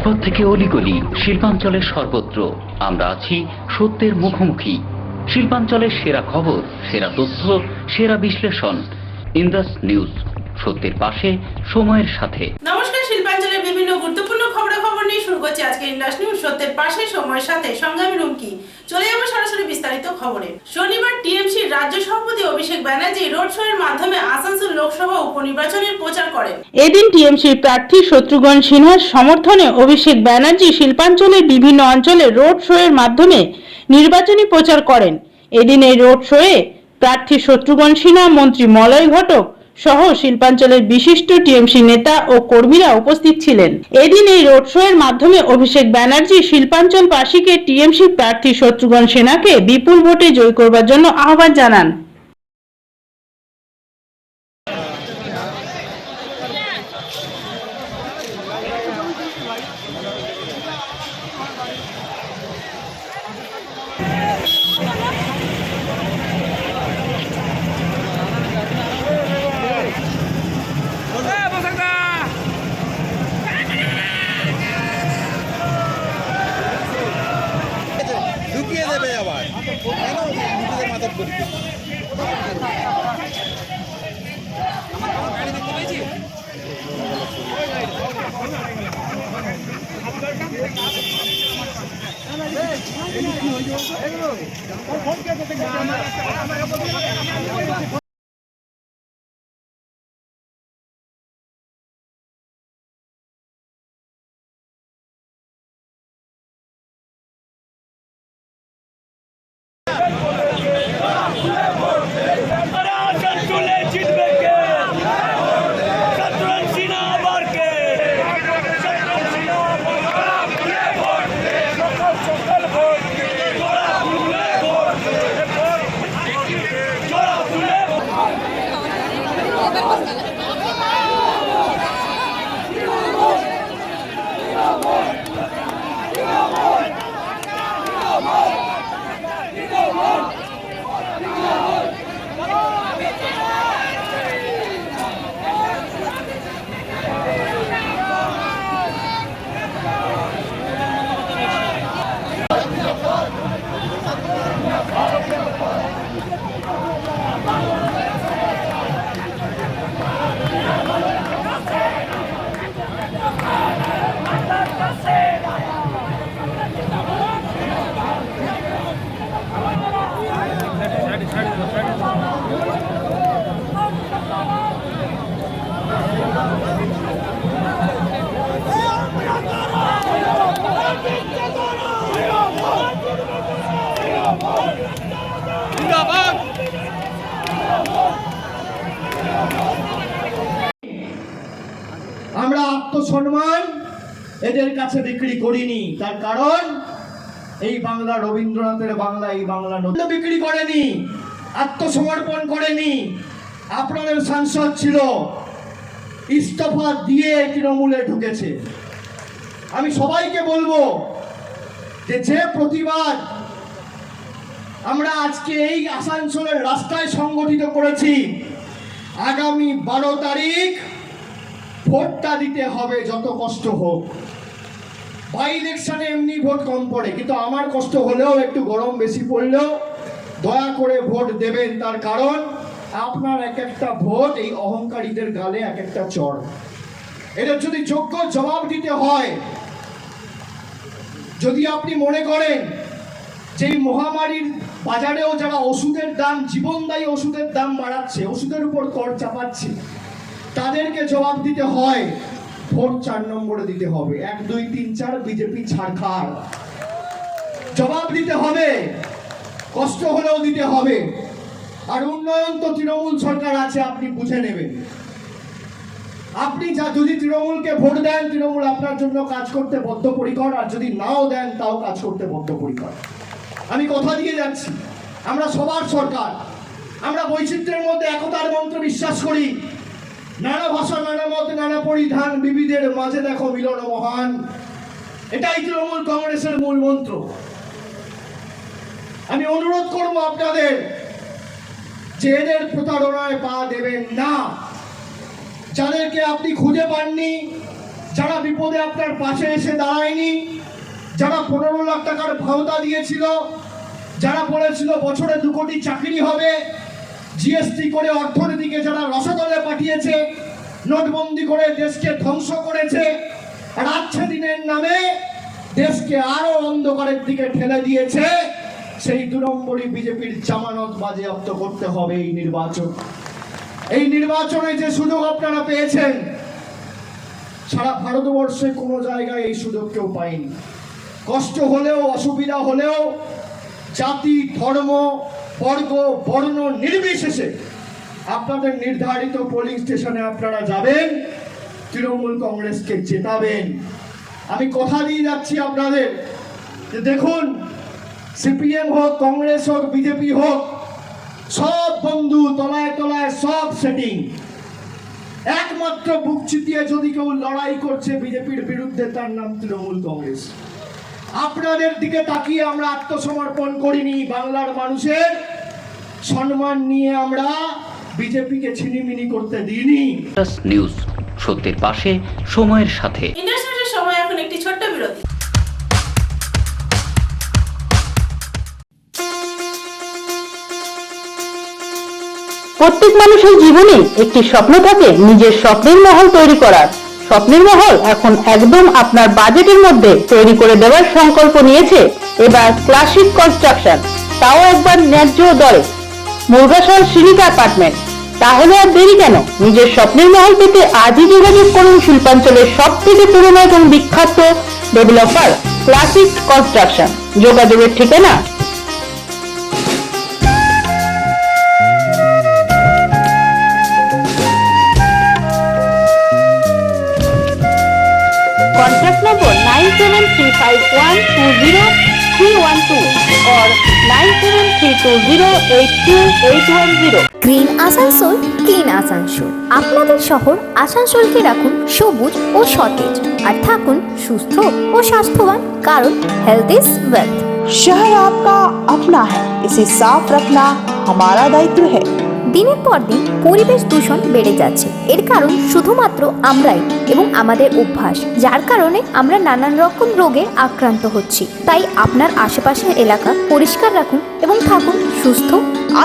রাজপথ থেকে অলিগলি শিল্পাঞ্চলের সর্বত্র আমরা আছি সত্যের মুখোমুখি। শিল্পাঞ্চলের সেরা খবর, সেরা তথ্য, সেরা বিশ্লেষণ। ইন্দাস নিউজ, সত্যের পাশে, সময়ের সাথে। নমস্কার, শিল্পাঞ্চলের বিভিন্ন গুরুত্বপূর্ণ খবরাখবর নিয়ে শুরু করছি আজকে ইন্দাস নিউজ, সত্যের পাশে, সময়ের সাথে। সঙ্গে আমি রুমকি। চলে যাবো সরাসরি বিস্তারিত খবরে। শনিবার টিএমসির রাজ্য সভাপতি অভিষেক ব্যানার্জি রোড শো এর মাধ্যমে আসানসোল লোকসভা উপনির্বাচনের প্রচার করেন। এদিন টিএমসির প্রার্থী শত্রুঘ্ন সিনহার সমর্থনে অভিষেক ব্যানার্জি শিল্পাঞ্চলের বিভিন্ন অঞ্চলে রোড শো এর মাধ্যমে নির্বাচনী প্রচার করেন। এদিন এই রোড শোয়ে প্রার্থী শত্রুঘ্ন সিনহা, মন্ত্রী মলয় ঘটক সহ শিল্পাঞ্চলের বিশিষ্ট টিএমসি নেতা ও কর্মীরা উপস্থিত ছিলেন। এদিন এই রোড শো এর মাধ্যমে অভিষেক ব্যানার্জি শিল্পাঞ্চলবাসীকে টিএমসি প্রার্থী শত্রুঘ্ন সিনহাকে বিপুল ভোটে জয় করবার জন্য আহ্বান জানান। ঢুকিয়ে দেবে আবার কেন নিজেদের মাথা করতে আমরা আত্মসম্মান এদের কাছে বিক্রি করিনি। তার কারণ এই বাংলা রবীন্দ্রনাথের বাংলা, এই বাংলা বিক্রি করেনি, আত্মসমর্পণ করেনি। আপনাদের সাংসদ ছিল, ইস্তফা দিয়ে তৃণমূলে ঢুকেছে। আমি সবাইকে বলবো যে প্রতিবাদ আমরা আজকে এই আসানসোলের রাস্তায় সংগঠিত করেছি, আগামী 12 তারিখ ভোটটা দিতে হবে যত কষ্ট হোক। বাই ইলেকশনে এমনি ভোট কম পড়ে, কিন্তু আমার কষ্ট হলেও, একটু গরম বেশি পড়লেও দয়া করে ভোট দেবেন। তার কারণ আপনার এক একটা ভোট এই অহংকারীদের গালে এক একটা চড়। এদের যদি যোগ্য জবাব দিতে হয়, যদি আপনি মনে করেন যে এই মহামারীর বাজারেও যারা ওষুধের দাম, জীবনদায়ী ওষুধের দাম বাড়াচ্ছে, ওষুধের উপর কর চাপাচ্ছে, তাদেরকে জবাব দিতে হয়, ভোট 4 নম্বরে দিতে হবে। 1, 2, 3, 4 বিজেপি ছাড়খাড়। জবাব দিতে হবে, কষ্ট হলেও দিতে হবে। আর উন্নয়ন তো তৃণমূল সরকার আছে, আপনি বুঝে নেবেন। আপনি যদি তৃণমূলকে ভোট দেন, তৃণমূল আপনার জন্য কাজ করতে বদ্ধপরিকর, আর যদি নাও দেন তাও কাজ করতে বদ্ধপরিকর। আমি কথা দিয়ে যাচ্ছি, আমরা সবার সরকার, আমরা বৈচিত্র্যের মধ্যে একতার মন্ত্রে বিশ্বাস করি। নানা ভাষা, নানা মত, নানা পরিধান, বিবিধের মাঝে দেখো মিলন মহান, এটাই তৃণমূল কংগ্রেসের মূল মন্ত্র। আমি অনুরোধ করব আপনাদের যে এদের প্রতারণায় পা দেবেন না। যাদেরকে আপনি খুঁজে পাননি, যারা বিপদে আপনার পাশে এসে দাঁড়ায়নি, যারা 15 লাখ টাকার ভাওতা দিয়েছিল, যারা বলেছিল বছরে 2 কোটি চাকরি হবে, জিএসটি করে অর্থনীতিকে যারা রসাতলে পাঠিয়েছে, নোটবন্দি করে দেশকে ধ্বংস করেছে, রাতছে দিনের নামে দেশকে আরো অন্ধকারের দিকে ঠেলে দিয়েছে, সেই 2 নম্বরই বিজেপির জামানত বাজেয়াপ্ত করতে হবে এই নির্বাচন। এই নির্বাচনে যে সুযোগ আপনারা পেয়েছেন, সারা ভারতবর্ষে কোনো জায়গায় এই সুযোগ কেউ পায়নি। কষ্ট হলেও, অসুবিধা হলেও, জাতি, ধর্ম, বর্গ, বর্ণ নির্বিশেষে আপনাদের নির্ধারিত পোলিং স্টেশনে আপনারা যাবেন, তৃণমূল কংগ্রেসকে জেতাবেন। আমি কথা দিয়ে যাচ্ছি আপনাদের যে দেখুন, সিপিএম হোক, কংগ্রেস হোক, বিজেপি হোক, সব বন্ধু তলায় তলায় সব সেটিং। একমাত্র বুক চিতিয়ে যদি কেউ লড়াই করছে বিজেপির বিরুদ্ধে, তার নাম তৃণমূল কংগ্রেস। আপনাদের দিকে তাকিয়ে আমরা আত্মসমর্পণ করিনি। বাংলার মানুষের সম্মান নিয়ে আমরা বিজেপিকে ছিনিমিনি করতে দিইনি। ইন্ডাস নিউজ, সত্যের পাশে, সময়ের সাথে। ইন্ডাস্ট্রির সময় এখন একটি ছোট্ট বিরতি। প্রত্যেক মানুষের জীবনে একটি স্বপ্ন থাকে নিজের স্বপ্নের মহল তৈরি করার। স্বপ্নের মহল এখন একদম আপনার বাজেটের মধ্যে তৈরি করে দেওয়ার সংকল্প নিয়েছে এবার ক্লাসিক কনস্ট্রাকশন, তাও একবার ন্যায্য দরে। মুরগাশাল শ্রীনিকা অ্যাপার্টমেন্ট। তাহলে আর দেরি কেন? নিজের স্বপ্নের মহল পেতে আজই যোগাযোগ করুন শিল্পাঞ্চলের সব থেকে পুরনো এবং বিখ্যাত ডেভেলপার ক্লাসিক কনস্ট্রাকশন। যোগাযোগের ঠিকানা कॉन्टैक्ट नंबर 9735120312 और 9732082810। Green Asansol, clean Asansol. আপনাদের শহর আসানসোলকে রাখুন সবুজ ও সতেজ, আর থাকুন সুস্থ ও স্বাস্থ্যবান, কারণ হেলথ ইজ ওয়েলথ। शहर आपका अपना है, इसे साफ रखना हमारा दायित्व है। দিনের পর দিন পরিবেশ দূষণ বেড়ে যাচ্ছে। এর কারণ শুধুমাত্র আমরাই এবং আমাদের অভ্যাস, যার কারণে আমরা নানান রকম রোগে আক্রান্ত হচ্ছি। তাই আপনার আশেপাশের এলাকা পরিষ্কার রাখুন এবং থাকুন সুস্থ।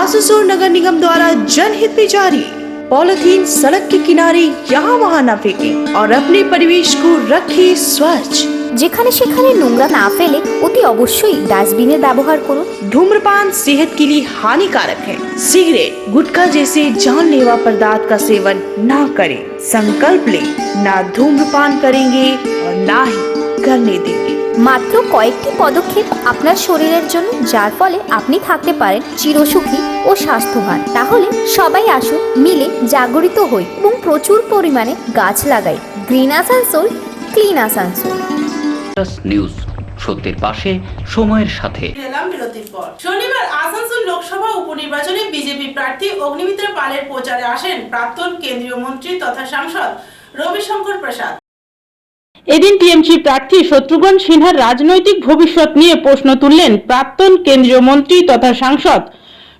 आसनसोल नगर निगम द्वारा जनहित में जारी। पॉलिथीन सड़क के किनारे यहाँ वहाँ न फेंकें और अपने परिवेश को रखें स्वच्छ। যেখানে সেখানে নোংরা না ফেলে অতি অবশ্যই ডাস্টবিনের ব্যবহার করুন। धूम्रपान सेहत के लिए हानिकारक है। सिगरेट, गुटखा जैसे जानलेवा पदार्थ का सेवन न करें। संकल्प लें, ना धूम्रपान करेंगे और ना ही करने देंगे। মাত্র কয়েকটি পদক্ষেপ আপনার শরীরের জন্য, যার ফলে আপনি থাকতে পারেন চিরসুখী ও স্বাস্থ্যবান। তাহলে সবাই আসুন, মিলে জাগরিত হই এবং প্রচুর পরিমাণে গাছ লাগাই। Green Asansol, clean Asansol. Indus news, সত্যের পাশে, সময়ের সাথে। এলাম বিরতির পর। শনিবার আসানসোল লোকসভা উপনির্বাচনে বিজেপি প্রার্থী অগ্নিমিত্রা পালের প্রচারে আসেন প্রাক্তন কেন্দ্রীয় মন্ত্রী তথা সাংসদ রবিশঙ্কর প্রসাদ। এদিন টিএমসি প্রার্থী শত্রুঘ্ন সিনহার রাজনৈতিক ভবিষ্যৎ নিয়ে প্রশ্ন তুললেন প্রাক্তন কেন্দ্রীয় মন্ত্রী তথা সাংসদ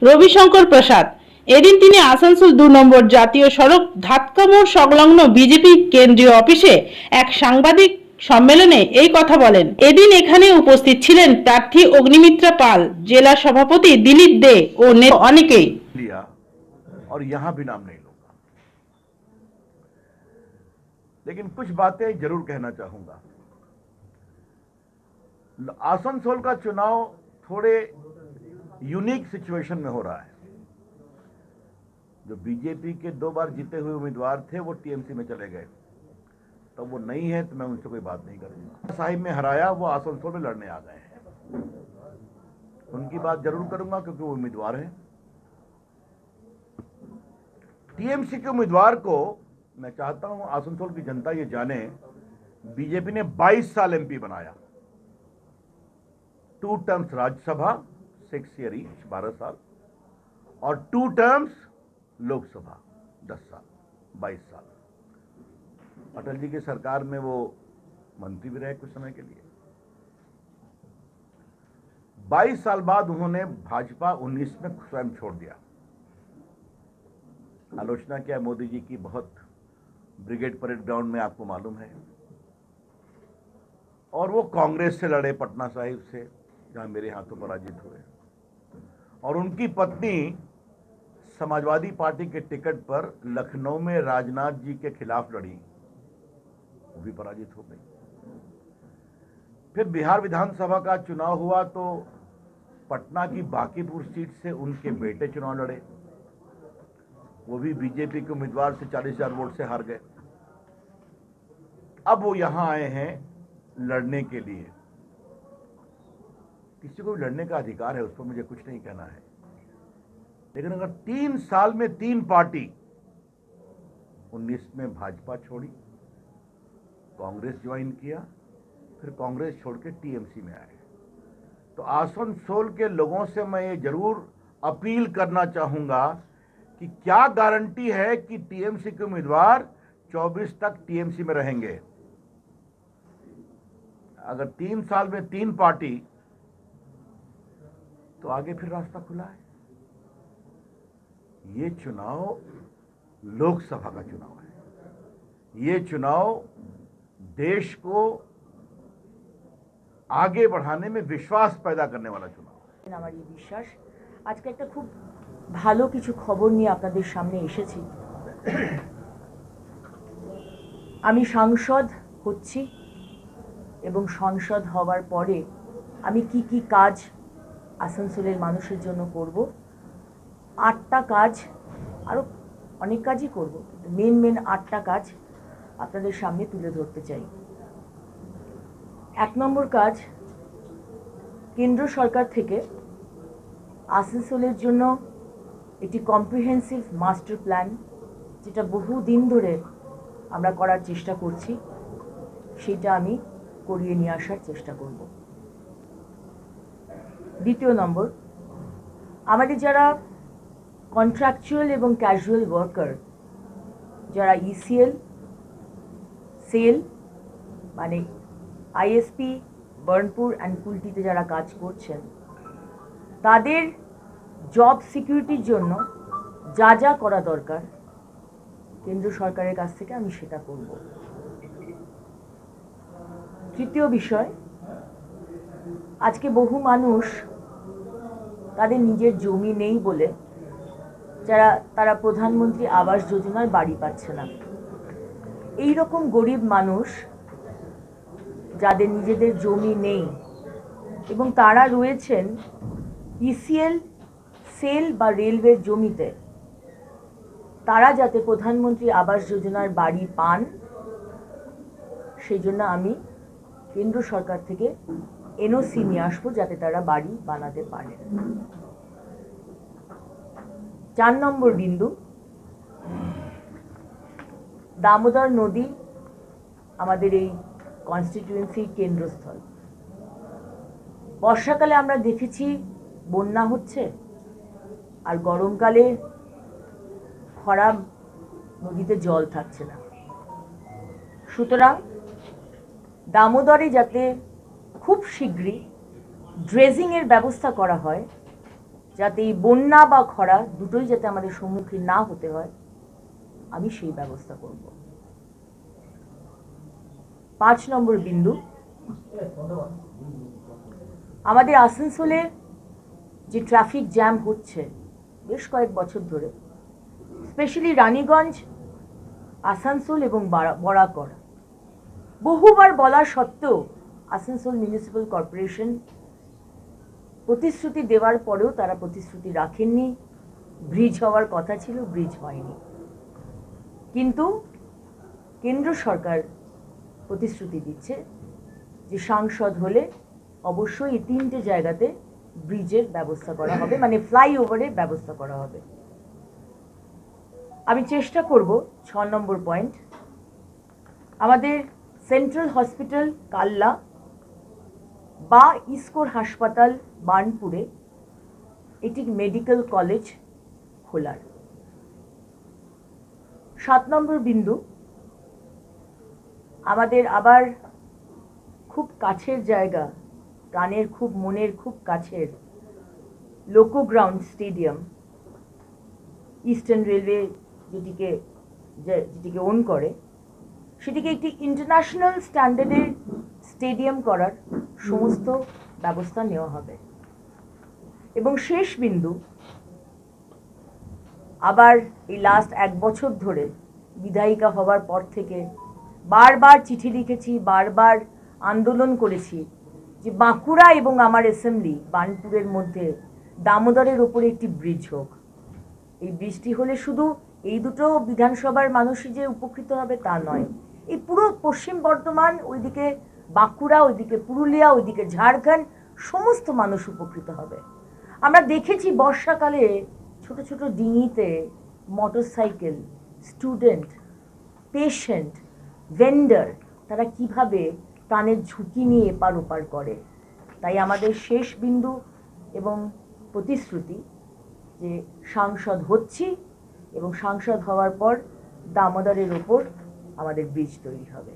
রবিশঙ্কর প্রসাদ। এদিন তিনি আসানসোল 2 নম্বর জাতীয় সড়ক ধাতকা মোড় সংলগ্ন বিজেপি কেন্দ্রীয় অফিসে এক সাংবাদিক সম্মেলনে এই কথা বলেন। এদিন এখানে উপস্থিত ছিলেন প্রার্থী অগ্নিমিত্রা পাল, জেলা সভাপতি দিলীপ দে ও অনেকেই। लिया और यहां भी नाम नहीं लूंगा, लेकिन कुछ बातें जरूर कहना चाहूंगा। आसनसोल का चुनाव थोड़े यूनिक सिचुएशन में हो रहा है। जो बीजेपी के 2 बार जीते हुए उम्मीदवार थे वो टीएमसी में चले गए, तो वो नहीं है तो मैं उनसे कोई बात नहीं करूंगा। साहिब में हराया, वो आसनसोल में लड़ने आ गए हैं, उनकी बात जरूर करूंगा क्योंकि वो उम्मीदवार हैं। टीएमसी के उम्मीदवार को मैं चाहता हूं आसनसोल की जनता ये जाने, बीजेपी ने 22 साल एमपी बनाया, 2 टर्म्स राज्यसभा 6 ईयर ईच 12 साल, और 2 टर्म्स लोकसभा 10 साल 22 साल। अटल जी की सरकार में वो मंत्री भी रहे कुछ समय के लिए। 22 साल बाद उन्होंने भाजपा 19 में स्वयं छोड़ दिया। आलोचना किया मोदी जी की बहुत, ब्रिगेड परेड ग्राउंड में आपको मालूम है। और वो कांग्रेस से लड़े पटना साहिब से, जहां मेरे हाथों पराजित हुए, और उनकी पत्नी समाजवादी पार्टी के टिकट पर लखनऊ में राजनाथ जी के खिलाफ लड़ी, वो भी पराजित हो गई। फिर बिहार विधानसभा का चुनाव हुआ तो पटना की बांकीपुर सीट से उनके बेटे चुनाव लड़े, वो भी बीजेपी के उम्मीदवार से 40,000 वोट से हार गए। अब वो यहां आए हैं लड़ने के लिए। किसी को भी लड़ने का अधिकार है, उस पर मुझे कुछ नहीं कहना है, लेकिन अगर 3 साल में 3 पार्टी, 19 में भाजपा छोड़ी, कांग्रेस ज्वाइन किया, फिर कांग्रेस छोड़ के टीएमसी में आए, तो आसनसोल के लोगों से मैं ये जरूर अपील करना चाहूंगा कि क्या गारंटी है कि टीएमसी के उम्मीदवार 24 तक टीएमसी में रहेंगे। अगर 3 साल में 3 पार्टी, तो आगे फिर रास्ता खुला है। ये चुनाव लोकसभा का चुनाव है, ये चुनाव देश को आगे बढ़ाने में विश्वास पैदा करने वाला चुनाव है। আমার এই বিশ্বাস আজকে একটা খুব ভালো কিছু খবর নিয়ে আপনাদের সামনে এসেছি। আমি সাংসদ হচ্ছি এবং সংসদ হওয়ার পরে আমি কি কাজ আসানসোলের মানুষের জন্য করব, 8টা কাজ, আরও অনেক কাজই করব, কিন্তু মেন 8টা কাজ আপনাদের সামনে তুলে ধরতে চাই। 1 নম্বর কাজ, কেন্দ্র সরকার থেকে আসানসোলের জন্য একটি কম্প্রিহেন্সিভ মাস্টার প্ল্যান, যেটা বহুদিন ধরে আমরা করার চেষ্টা করছি, সেটা আমি করিয়ে নিয়ে আসার চেষ্টা করব। 2 নম্বর, আমাদের যারা কন্ট্রাকচুয়াল এবং ক্যাজুয়াল ওয়ার্কার, যারা ইসিএল, সেল মানে আইএসপি, বার্নপুর অ্যান্ড কুলটিতে যারা কাজ করছেন, তাদের জব সিকিউরিটির জন্য যা যা করা দরকার কেন্দ্র সরকারের কাছ থেকে আমি সেটা করব। 3য় বিষয়, আজকে বহু মানুষ তাদের নিজের জমি নেই বলে তারা প্রধানমন্ত্রী আবাস যোজনার বাড়ি পাচ্ছে না। এই রকম গরিব মানুষ যাদের নিজেদের জমি নেই এবং তারা রয়েছেন ইসিএল, সেল বা রেলওয়ের জমিতে, তারা যাতে প্রধানমন্ত্রী আবাস যোজনার বাড়ি পান, সেই জন্য আমি কেন্দ্র সরকার থেকে এনওসি নিয়ে আসবো যাতে তারা বাড়ি বানাতে পারেন। 4 নম্বর বিন্দু, দামোদর নদী আমাদের এই কনস্টিটিউয়েন্সির কেন্দ্রস্থল। বর্ষাকালে আমরা দেখেছি বন্যা হচ্ছে, আর গরমকালে খরা, নদীতে জল থাকছে না। সুতরাং দামোদরে যাতে খুব শীঘ্রই ড্রেজিংয়ের ব্যবস্থা করা হয়, যাতে এই বন্যা বা খরা দুটোই যাতে আমাদের সম্মুখীন না হতে হয়, আমি সেই ব্যবস্থা করব। 5 নম্বর বিন্দু, আমাদের আসানসোলে যে ট্রাফিক জ্যাম হচ্ছে বেশ কয়েক বছর ধরে, স্পেশালি রানীগঞ্জ, আসানসোল এবং বরাকর, বহুবার বলা সত্ত্বেও আসানসোল মিউনিসিপ্যাল কর্পোরেশন প্রতিশ্রুতি দেওয়ার পরেও তারা প্রতিশ্রুতি রাখেননি। ব্রিজ হওয়ার কথা ছিল, ব্রিজ হয়নি, কিন্তু কেন্দ্র সরকার প্রতিশ্রুতি দিচ্ছে যে সাংসদ হলে অবশ্যই এই 3টে জায়গাতে ব্রিজের ব্যবস্থা করা হবে, মানে ফ্লাইওভারের ব্যবস্থা করা হবে। আমি চেষ্টা করব 6 নম্বর পয়েন্ট, আমাদের সেন্ট্রাল হসপিটাল কাল্লা বা ইসকোর হাসপাতাল বার্নপুরে এটি মেডিকেল কলেজ খোলার। 7 নম্বর বিন্দু, আমাদের আবার খুব কাছের জায়গা, প্রাণের খুব, মনের খুব কাছের লোকো গ্রাউন্ড স্টেডিয়াম, ইস্টার্ন রেলওয়ে যেটিকে ওন করে, সেটিকে একটি ইন্টারন্যাশনাল স্ট্যান্ডার্ডের স্টেডিয়াম করার সমস্ত ব্যবস্থা নেওয়া হবে। এবং শেষ বিন্দু, আবার এই লাস্ট 1 বছর ধরে বিধায়িকা হওয়ার পর থেকে বারবার চিঠি লিখেছি, বারবার আন্দোলন করেছি যে বাঁকুড়া এবং আমার অ্যাসেম্বলি বার্নপুরের মধ্যে দামোদরের ওপরে একটি ব্রিজ হোক। এই বৃষ্টি হলে শুধু এই দুটো বিধানসভার মানুষই যে উপকৃত হবে তা নয়, এই পুরো পশ্চিম বর্ধমান, ওইদিকে বাঁকুড়া, ওইদিকে পুরুলিয়া, ওইদিকে ঝাড়খণ্ড, সমস্ত মানুষ উপকৃত হবে। আমরা দেখেছি বর্ষাকালে ছোট ছোট ডিঙিতে মোটরসাইকেল, স্টুডেন্ট, পেশেন্ট, ভেন্ডার, তারা কিভাবে প্রাণের ঝুঁকি নিয়ে এপার ওপার করে। তাই আমাদের শেষ বিন্দু এবং প্রতিশ্রুতি যে সাংসদ হচ্ছি এবং সাংসদ হওয়ার পর দামোদরের ওপর আমাদের ব্রিজ তৈরি হবে।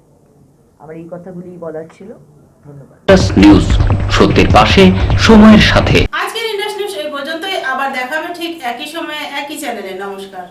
আমার এই কথাগুলি বলার ছিল। ধন্যবাদ। নিউজ, সত্যের পাশে, সময়ের সাথে। আজকের ইন্ডাস নিউজ এই পর্যন্তই। আবার দেখা হবে ঠিক একই সময়ে একই চ্যানেলে। নমস্কার।